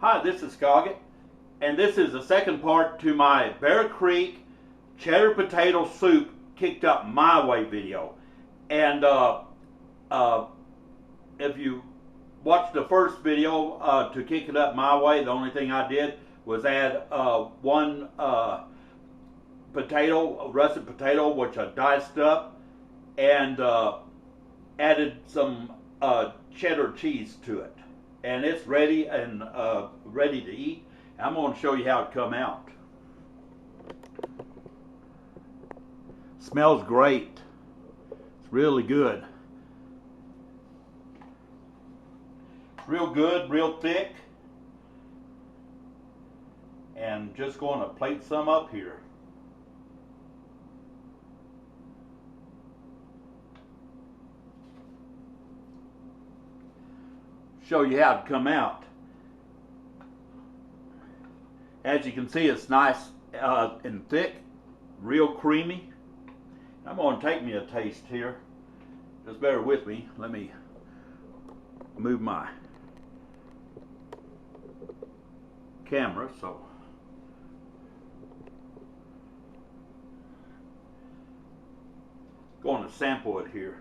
Hi, this is Scoggett, and this is the second part to my Bear Creek cheddar potato soup kicked up my way video. And if you watched the first video to kick it up my way, the only thing I did was add one potato, a russet potato, which I diced up, and added some cheddar cheese to it. And it's ready and ready to eat. I'm going to show you how it come out. Smells great. It's really good. Real good, real thick. And just going to plate some up here. Show you how it come out. As you can see, it's nice and thick, real creamy. I'm going to take me a taste here. Just bear with me. Let me move my camera so going to sample it here.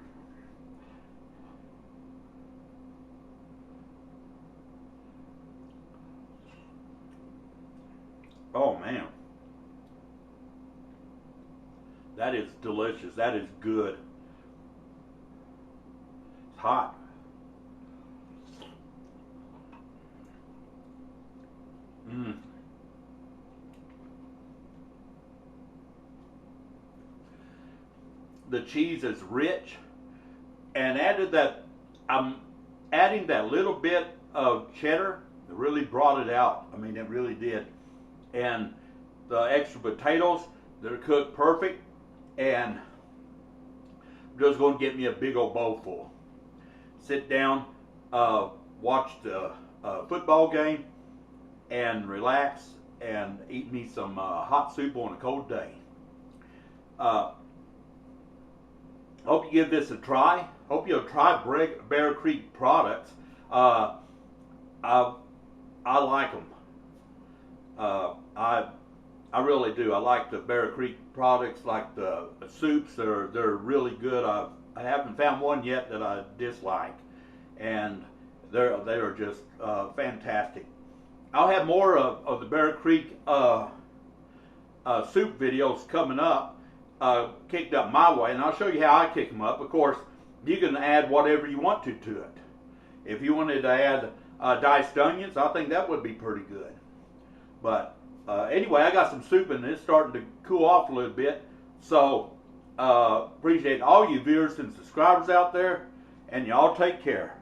Oh man, that is delicious. That is good. It's hot. The cheese is rich, and I'm adding that little bit of cheddar. It really brought it out. I mean, it really did. And the extra potatoes, they're cooked perfect, and I'm just going to get me a big old bowl full. Sit down, watch the football game, and relax, and eat me some hot soup on a cold day. Hope you give this a try. Hope you'll try Bear Creek products. I like them. I really do. I like the Bear Creek products, like the soups. They're really good. I haven't found one yet that I dislike, and they're just fantastic. I'll have more of the Bear Creek soup videos coming up, kicked up my way, and I'll show you how I kick them up. Of course, you can add whatever you want to it. If you wanted to add diced onions, I think that would be pretty good. But anyway, I got some soup and it's starting to cool off a little bit. So appreciate all you viewers and subscribers out there, and y'all take care.